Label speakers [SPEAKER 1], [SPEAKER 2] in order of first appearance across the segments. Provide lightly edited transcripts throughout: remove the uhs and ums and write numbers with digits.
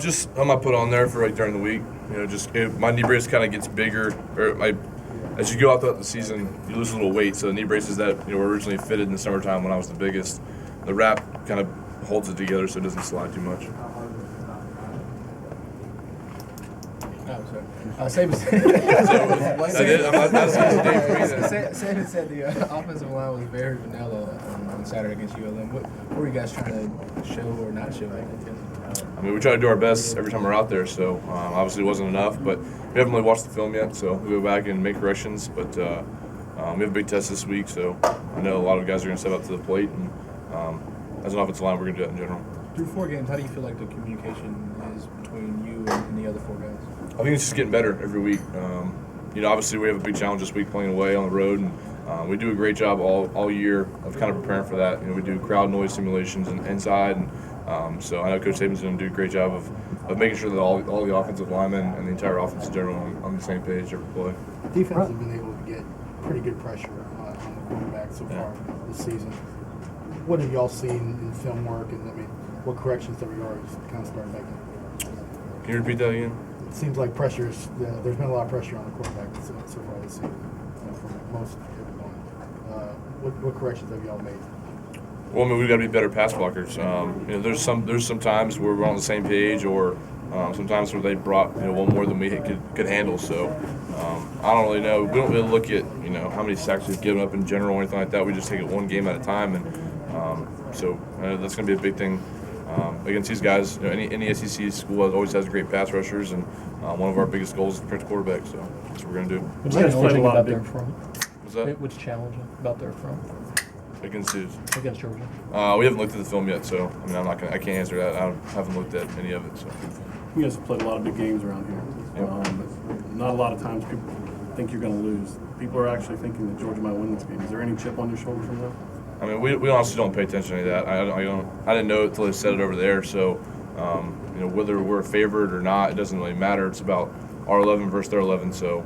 [SPEAKER 1] Just I might put on there for like during the week. My knee brace kind of gets bigger, as you go out throughout the season, you lose a little weight. So the knee braces that were originally fitted in the summertime when I was the biggest, the wrap kind of holds it together so it doesn't slide too much.
[SPEAKER 2] Saban said the offensive line was very vanilla on Saturday against ULM. What were you guys trying to show or not show?
[SPEAKER 1] I mean, we try to do our best every time we're out there, so obviously it wasn't enough, but we haven't really watched the film yet, so we'll go back and make corrections. But we have a big test this week, so I know a lot of guys are going to step up to the plate, and as an offensive line, we're going to do that in general.
[SPEAKER 2] Through 4 games, how do you feel like the communication is between you and the other 4 guys?
[SPEAKER 1] I think it's just getting better every week. Obviously we have a big challenge this week playing away on the road, and we do a great job all year of kind of preparing for that. We do crowd noise simulations inside, and so I know Coach Saban's going to do a great job of making sure that all the offensive linemen and the entire offense in general are on the same page every play.
[SPEAKER 3] Defense has been able to get pretty good pressure on the quarterback so far this season. What have y'all seen in film work, and what corrections have you already kind of started making?
[SPEAKER 1] Can you repeat that again?
[SPEAKER 3] It seems like there's been a lot of pressure on the quarterback so far this season from most everyone. What corrections have y'all made?
[SPEAKER 1] Well, we've got to be better pass blockers. There's some times where we're on the same page, or sometimes where they brought one more than we could handle. So I don't really know. We don't really look at how many sacks we've given up in general or anything like that. We just take it one game at a time, and so that's going to be a big thing. Against these guys, any SEC school always has great pass rushers, and one of our biggest goals is to protect the quarterback. So that's what we're going to do.
[SPEAKER 4] What's challenging about their front?
[SPEAKER 1] What's that?
[SPEAKER 4] What's challenging about their front?
[SPEAKER 1] Against who?
[SPEAKER 4] Against Georgia.
[SPEAKER 1] We haven't looked at the film yet, so I can't answer that. I haven't looked at any of it. So
[SPEAKER 5] you guys have played a lot of big games around here.
[SPEAKER 1] Yep.
[SPEAKER 5] Not a lot of times people think you're going to lose. People are actually thinking that Georgia might win this game. Is there any chip on your shoulder from that?
[SPEAKER 1] I mean, we honestly don't pay attention to that. I didn't know it until they said it over there. So, whether we're favored or not, it doesn't really matter. It's about our 11 versus their 11. So,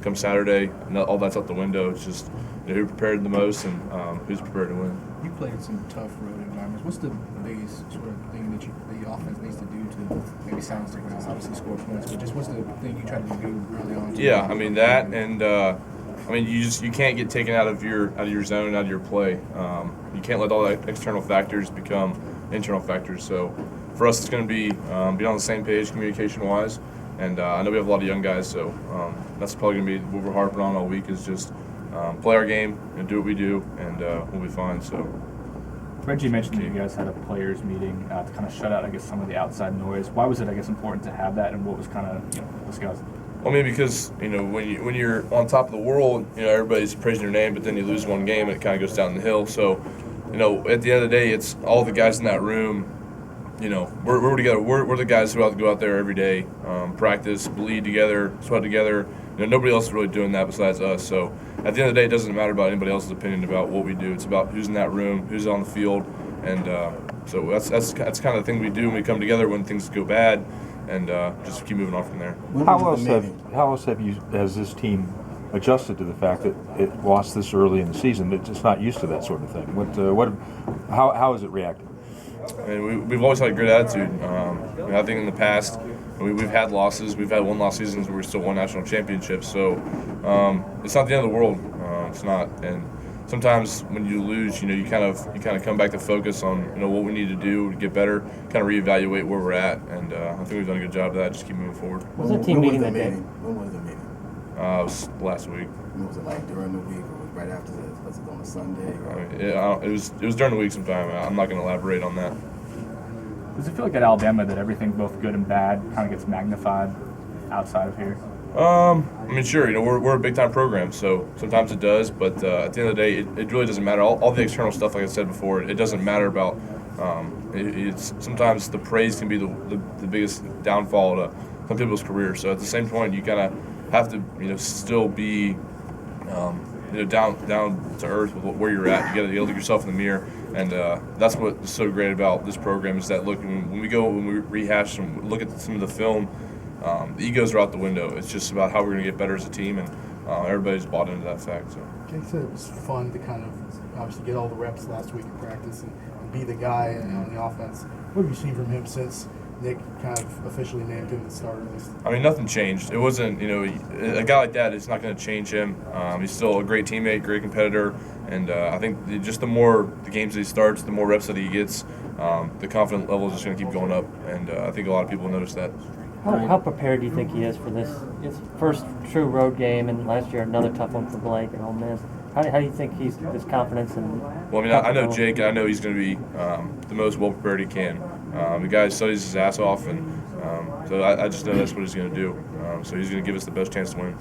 [SPEAKER 1] come Saturday, all that's out the window. It's just who prepared the most and who's prepared to win.
[SPEAKER 2] You played in some tough road environments. What's the biggest sort of thing that the offense needs to do to maybe silence the ground? Obviously, score points, but just what's the thing you try to do early on?
[SPEAKER 1] Yeah, I mean that, and you can't get taken out of your zone, out of your play. You can't let all the external factors become internal factors. So for us, it's going to be on the same page communication-wise. And I know we have a lot of young guys, so that's probably going to be what we're harping on all week is just play our game and do what we do, and we'll be fine. So.
[SPEAKER 6] Reggie mentioned that you guys had a players meeting to kind of shut out, I guess, some of the outside noise. Why was it, I guess, important to have that, and what was kind of discussed?
[SPEAKER 1] Well, I mean, because when you're on top of the world, everybody's praising your name, but then you lose one game and it kind of goes down the hill. So, at the end of the day, it's all the guys in that room. We're together. We're the guys who have to go out there every day, practice, bleed together, sweat together. Nobody else is really doing that besides us. So at the end of the day, it doesn't matter about anybody else's opinion about what we do. It's about who's in that room, who's on the field, and so that's kind of the thing we do when we come together when things go bad, and just keep moving on from there.
[SPEAKER 7] How else has this team adjusted to the fact that it lost this early in the season? It's just not used to that sort of thing. How has it reacted?
[SPEAKER 1] I mean, we've always had a great attitude. I think in the past, we've had losses. We've had one-loss seasons where we still won national championships. So it's not the end of the world. It's not. And sometimes when you lose, you kind of come back to focus on what we need to do to get better, kind of reevaluate where we're at. And I think we've done a good job of that. Just keep moving forward.
[SPEAKER 8] Was the team meeting that day? When was the meeting?
[SPEAKER 1] It was last week.
[SPEAKER 8] Was it like during the week or right after this? Was it on a Sunday?
[SPEAKER 1] It was during the week sometime. I'm not going to elaborate on that.
[SPEAKER 6] Does it feel like at Alabama that everything, both good and bad, kind of gets magnified outside of here?
[SPEAKER 1] I mean, sure. We're a big-time program, so sometimes it does. But at the end of the day, it really doesn't matter. All the external stuff, like I said before, it doesn't matter about. It's sometimes the praise can be the biggest downfall to some people's career. So at the same point, you kind of have to still be down to earth with where you're at. You got to look yourself in the mirror, and that's what's so great about this program is that when we rehash and look at some of the film, the egos are out the window. It's just about how we're going to get better as a team, and everybody's bought into that fact. So.
[SPEAKER 3] Jake said it was fun to kind of obviously get all the reps last week in practice and be the guy on the offense. What have you seen from him since Nick kind of officially named him the starter list.
[SPEAKER 1] I mean, nothing changed. It wasn't, a guy like that, it's not going to change him. He's still a great teammate, great competitor, and I think just the more the games that he starts, the more reps that he gets, the confidence level is just going to keep going up, and I think a lot of people notice that.
[SPEAKER 9] How prepared do you think he is for this? His first true road game, and last year another tough one for Blake and Ole Miss. How do you think he's his confidence and?
[SPEAKER 1] Well, I mean, I know Jake, and I know he's going to be the most well prepared he can. The guy studies his ass off, and so I just know that's what he's going to do. So he's going to give us the best chance to win.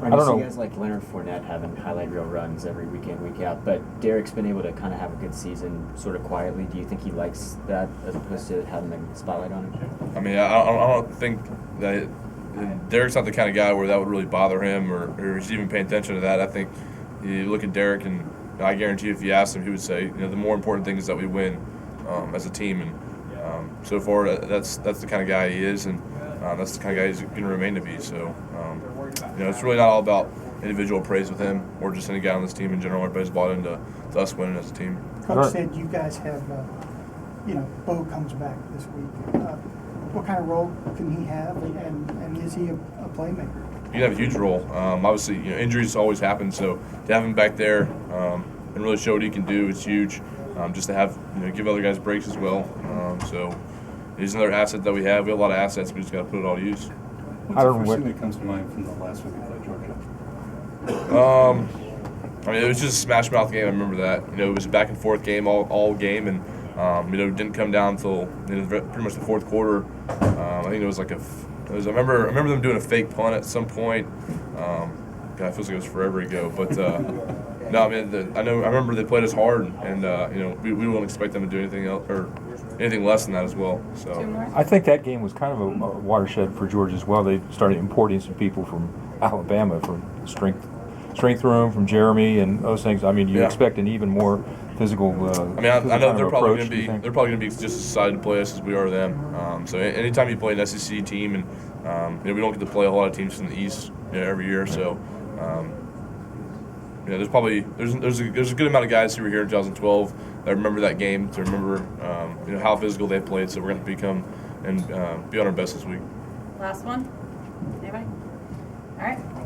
[SPEAKER 10] I don't know. Guys like Leonard Fournette having highlight reel runs every week in, week out, but Derek's been able to kind of have a good season sort of quietly. Do you think he likes that as opposed to having the spotlight on him?
[SPEAKER 1] I mean, I don't think that Derek's not the kind of guy where that would really bother him or he's even paying attention to that. I think you look at Derek, and I guarantee if you asked him, he would say, the more important thing is that we win as a team. And so far, that's the kind of guy he is, and that's the kind of guy he's going to remain to be. So, it's really not all about individual praise with him or just any guy on this team in general. Everybody's bought into us winning as a team.
[SPEAKER 11] Coach said you guys have, Bo comes back this week. What kind of role can he have, and is he a playmaker?
[SPEAKER 1] He can have a huge role. Obviously, injuries always happen, so to have him back there and really show what he can do is huge. Just to have, give other guys breaks as well. So he's another asset that we have. We have a lot of assets. We just got to put it all to use.
[SPEAKER 5] What's the first thing that comes to mind from the last week we played Georgia?
[SPEAKER 1] I mean, it was just a smash mouth game. I remember that. It was a back and forth game all game, and it didn't come down until pretty much the fourth quarter. I think it was like I remember them doing a fake punt at some point. God, it feels like it was forever ago, but. No, I mean, I remember they played us hard, and we wouldn't expect them to do anything else or anything less than that as well. So
[SPEAKER 7] I think that game was kind of a watershed for Georgia as well. They started importing some people from Alabama, from strength room, from Jeremy, and those things. I mean, you expect an even more physical.
[SPEAKER 1] I mean, I know they're probably going to be just as excited to play us as we are them. So anytime you play an SEC team, and we don't get to play a lot of teams from the East every year, so. There's a good amount of guys who were here in 2012 that remember that game, to remember how physical they played. So we're going to become and be on our best this week.
[SPEAKER 12] Last one. Anybody? All right.